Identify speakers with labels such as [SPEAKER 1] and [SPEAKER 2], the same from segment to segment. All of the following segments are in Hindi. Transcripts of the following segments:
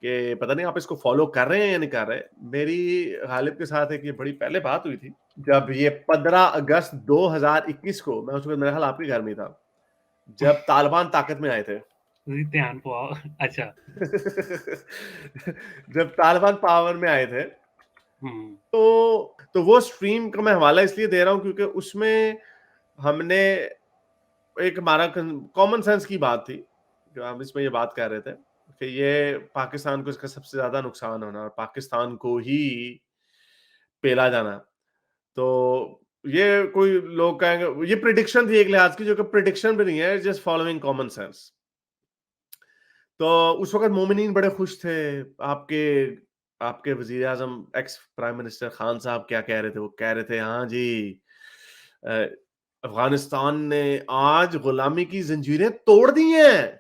[SPEAKER 1] कि पता नहीं आप इसको फॉलो कर रहे हैं या नहीं कर रहे। मेरी गालिब के साथ एक ये बड़ी पहले बात हुई थी, जब ये 15 अगस्त 2021 को, मैं उस वक्त मेरा ख्याल आपके घर में था, जब तालिबान ताकत में आए थे।
[SPEAKER 2] ध्यान को अच्छा
[SPEAKER 1] जब तालिबान पावर में आए थे, तो वो स्ट्रीम का मैं हवाला इसलिए दे रहा हूं क्योंकि उसमें हमने एक हमारा कॉमन सेंस की बात थी, जो हम इसमें ये बात कर रहे थे कि ये पाकिस्तान को इसका सबसे ज्यादा नुकसान होना और पाकिस्तान को ही पेला जाना। तो ये कोई लोग कहेंगे ये प्रिडिक्शन थी एक लिहाज की, जो कि प्रिडिक्शन भी नहीं है, जस्ट फॉलोइंग कॉमन सेंस। तो उस वक्त मोमिनीन बड़े खुश थे। आपके आपके वजीर आजम एक्स प्राइम मिनिस्टर खान साहब क्या कह रहे थे? वो कह रहे थे हाँ जी, अफगानिस्तान ने आज गुलामी की जंजीरें तोड़ दी हैं।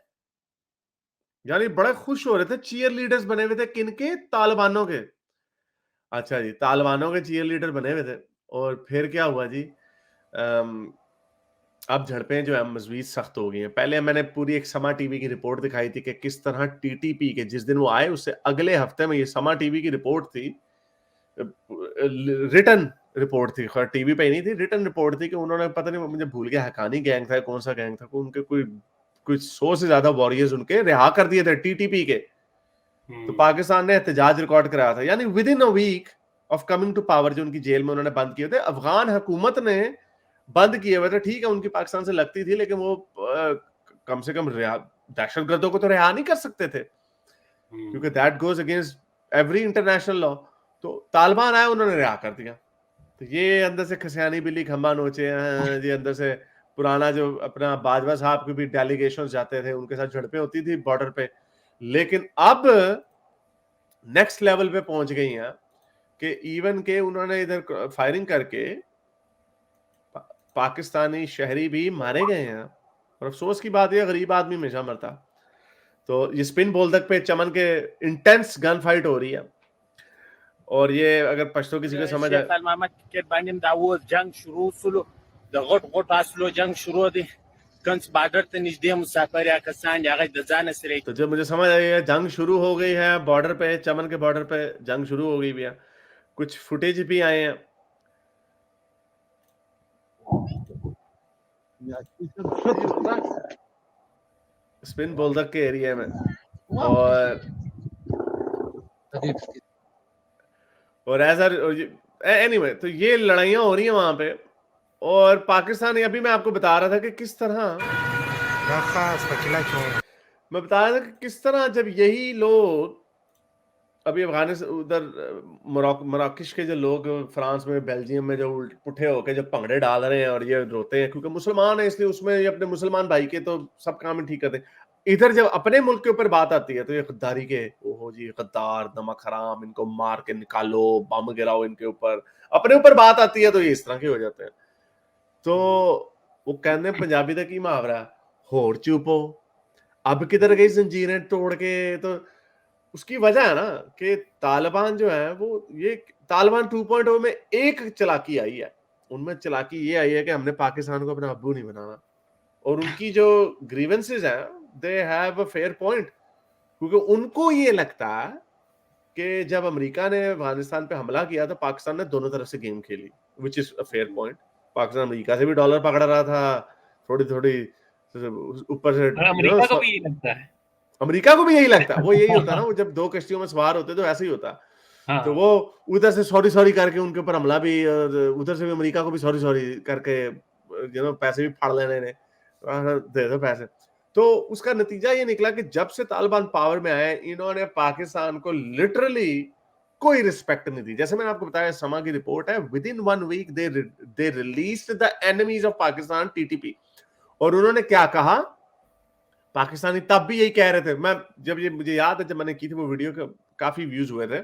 [SPEAKER 1] यानी बड़े खुश हो रहे थे, चीयर लीडर्स बने हुए थे किनके? तालिबानों के। अच्छा जी, तालिबानों के चीयर लीडर बने हुए थे। और फिर क्या हुआ जी? अब झड़पें जो है मज़ीद सख्त हो गई हैं। पहले मैंने पूरी एक समा टीवी की रिपोर्ट दिखाई थी कि किस तरह टीटीपी के जिस दिन वो आए उससे अगले हफ्ते में, ये समा टीवी की रिपोर्ट थी, रिटन रिपोर्ट थी, खैर टीवी पे ही नहीं थी, रिटन रिपोर्ट थी कि उन्होंने, पता नहीं मुझे भूल गया हकानी गैंग था कौन सा गैंग था, उनके कोई कुछ 100 से ज्यादा वॉरियर्स उनके रिहा कर दिए थे टीटीपी के। तो पाकिस्तान ने एहतजाज रिकॉर्ड कराया था, यानी within a week of coming to power जो उनकी जेल में उन्होंने बंद किए थे, अफगान हुकूमत ने बंद किए हुए थे। ठीक है, उनकी पाकिस्तान से लगती थी, लेकिन वो कम से कम दहशतगर्दों को तो रिहा नहीं कर सकते थे, क्योंकि that goes against every international law. तो तालिबान आए, उन्होंने रिहा कर दिया। तो ये अंदर से खसियानी बिल्ली खंबा नोचे हैं जी। अंदर से पुराना जो अपना बाजवा साहब के भी डेलीगेशन जाते थे, उनके साथ झड़पें होती थी बॉर्डर पे, लेकिन अब नेक्स्ट लेवल पे पहुंच गई हैं कि इवन के उन्होंने इधर फायरिंग करके पाकिस्तानी शहरी भी मारे गए हैं। और अफसोस की बात यह, गरीब आदमी हमेशा मरता। तो ये स्पिन बोल्दक पे चमन के इंटेंस गन फाइट हो रही है, और ये अगर पश्तो किसी को समझ आए,
[SPEAKER 3] जंग शुरू सुलो दगोट गोट आसलो जंग शुरू दी कंस बार्डर ते निजदे मुसाफर या कसान या द जान सरे।
[SPEAKER 1] तो जब मुझे समझ आई है जंग शुरू हो गई है बॉर्डर पे, चमन के बॉर्डर पे जंग शुरू हो गई भी है। कुछ फुटेज भी आए हैं। स्पिन बोल्दक के एरिया में, और ऐसा एनीवे, तो ये लड़ाइयां हो रही हैं वहां पे। और पाकिस्तान, अभी मैं आपको बता रहा था कि किस तरह, मैं बता रहा था कि किस तरह जब यही लोग अभी अफगानिस्तान उधर मराकश के जो लोग फ्रांस में, बेल्जियम में जो पुठे होके जो भंगड़े डाल रहे हैं और ये रोते हैं क्योंकि मुसलमान है, इसलिए उसमें ये अपने मुसलमान भाई के तो सब काम ही ठीक करते हैं। इधर जब अपने मुल्क के ऊपर बात आती है तो ये गद्दारी के, ओहो जी गद्दार, नमक हराम, इनको मार के निकालो, बम गिराओ इनके ऊपर। अपने ऊपर बात आती है तो ये इस तरह के हो जाते हैं। तो वो कहते हैं पंजाबी तक ही मुहावरा, होर चुपो, अब किधर गई जंजीरें तोड़ के। तो उसकी वजह है ना कि तालिबान जो है वो, ये तालिबान 2.0 में एक चालाकी आई है। उनमें चालाकी ये आई है कि हमने पाकिस्तान को अपना अब्बू नहीं बनाना। और उनकी जो ग्रीवेंसेस हैं, they have a fair point, क्योंकि उनको ये लगता है कि जब अमेरिका ने अफगानिस्तान पे हमला किया तो पाकिस्तान ने दोनों तरफ से गेम खेली, which is a fair point. Pakistan America से भी डॉलर पकड़ रहा था, थोड़ी थोड़ी ऊपर से।
[SPEAKER 2] अमेरिका को भी यही लगता है,
[SPEAKER 1] अमेरिका को भी यही लगता है, वो यही होता है ना, वो जब दो कश्तियों में सवार होते तो ऐसे ही होता।
[SPEAKER 2] हाँ।
[SPEAKER 1] तो वो उधर से सॉरी सॉरी करके उनके ऊपर हमला भी, और उधर से भी अमेरिका को भी सॉरी सॉरी करके पैसे भी फाड़ लेने ने, दे दो पैसे। तो उसका नतीजा ये निकला कि जब से तालिबान पावर में आए, इन्होंने पाकिस्तान को लिटरली कोई रिस्पेक्ट नहीं दी। जैसे मैंने आपको बताया, समा की रिपोर्ट है, within 1 week they released the enemies of Pakistan, TTP. और उन्होंने क्या कहा, पाकिस्तानी तब भी यही कह रहे थे। मैं जब ये, मुझे याद है जब मैंने की थी वो वीडियो, काफी व्यूज हुए थे,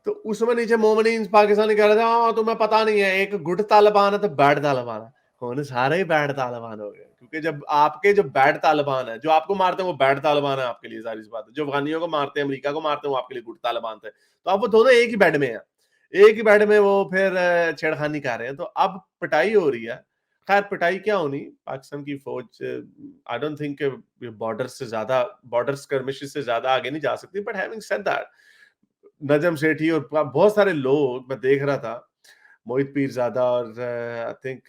[SPEAKER 1] तो उसमें नीचे मोमिनीन पाकिस्तानी कह रहे थे हाँ तुम्हें पता नहीं है, एक गुड तालिबान है तो बैड तालिबान है। कौन, सारे ही बैड तालिबान हो गए, क्योंकि जब आपके जो बैड तालिबान है, जो आपको मारते हैं वो बैड तालिबान है आपके लिए, सारी बात है। जो अफगानियों को मारते हैं, अमेरिका को मारते हैं, वो आपके लिए गुड तालिबान थे। तो अब वो दोनों एक ही बेड में है, एक ही बेड में वो फिर छेड़खानी कर रहे हैं। तो अब पिटाई हो रही है, खैर पिटाई क्या होनी, पाकिस्तान की फौज आई डोंट थिंक बॉर्डर से ज्यादा, बॉर्डर स्कर्मिशेस से ज्यादा आगे नहीं जा सकती, but having said that, Najam Sethi और बहुत सारे लोग मैं देख रहा था, मोहित पीरजादा और आई थिंक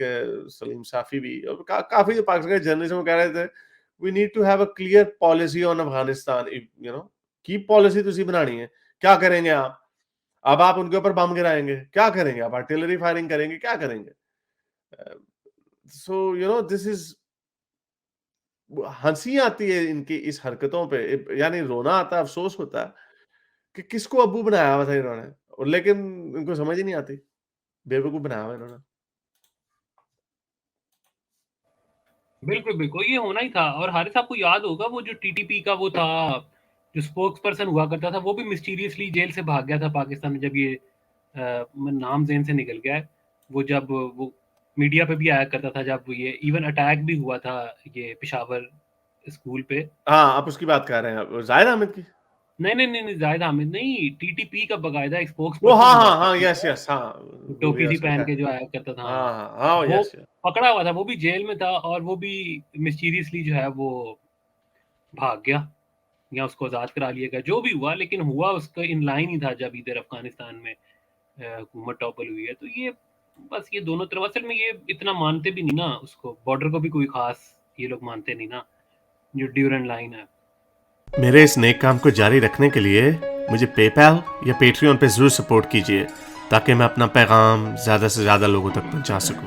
[SPEAKER 1] सलीम साफी भी, और काफी जो पाकिस्तान के जर्नलिस्ट वो कह रहे थे we need to have a clear policy on Afghanistan, you know, की पॉलिसी तुसी बनानी है, क्या करेंगे आप, अब आप उनके ऊपर बम गिराएंगे, क्या करेंगे आप, आर्टिलरी फायरिंग करेंगे, क्या करेंगे? So you know this is, हंसी आती है इनकी इस हरकतों पे, यानी रोना आता है, अफसोस होता है कि किसको अब्बू बनाया हुआ था इन्होंने, और लेकिन इनको समझ ही नहीं आती, बेवकूफ बनाया हुआ इन्होंने।
[SPEAKER 2] बिल्कुल बिल्कुल, ये होना ही था। और हारिस आपको याद होगा वो जो टीटीपी का वो था, जो स्पोक्स पर्सन हुआ करता था, वो भी मिस्टीरियसली जेल से भाग गया था पाकिस्तान में, जब ये नाम जेन से निकल गया है। वो जब वो मीडिया पे भी आया करता था, जब ये इवन अटैक भी हुआ था ये पेशावर स्कूल पे।
[SPEAKER 1] हाँ, आप उसकी बात कर रहे हैं, जाहिद अहमद की?
[SPEAKER 2] नहीं, जाहिद हामिद नहीं, टीटीपी का बकायदा एक स्पोक्स
[SPEAKER 1] वो
[SPEAKER 2] पर्सन हुआ
[SPEAKER 1] हाँ,
[SPEAKER 2] करता
[SPEAKER 1] यस
[SPEAKER 2] था,
[SPEAKER 1] यस, हाँ,
[SPEAKER 2] टोपी सी
[SPEAKER 1] यस,
[SPEAKER 2] पहन के जो आया करता था।
[SPEAKER 1] हाँ,
[SPEAKER 2] वो
[SPEAKER 1] यस, यस।
[SPEAKER 2] पकड़ा हुआ था, वो भी जेल में था, और वो भी मिस्टीरियसली जो है वो भाग गया, या उसको आज़ाद करा लिया गया, जो भी हुआ, लेकिन हुआ उसका इन लाइन ही था जब इधर अफगानिस्तान में हुकूमत टॉपल हुई है। तो ये बस ये दोनों तरफ, असल में ये इतना मानते भी नहीं ना उसको, बॉर्डर को भी कोई खास ये लोग मानते नहीं ना, जो ड्यूरेंट लाइन है।
[SPEAKER 1] मेरे इस नेक काम को जारी रखने के लिए मुझे पेपैल या पेट्रियन पे जरूर सपोर्ट कीजिए, ताकि मैं अपना पैगाम ज़्यादा से ज़्यादा लोगों तक पहुंचा सकूं।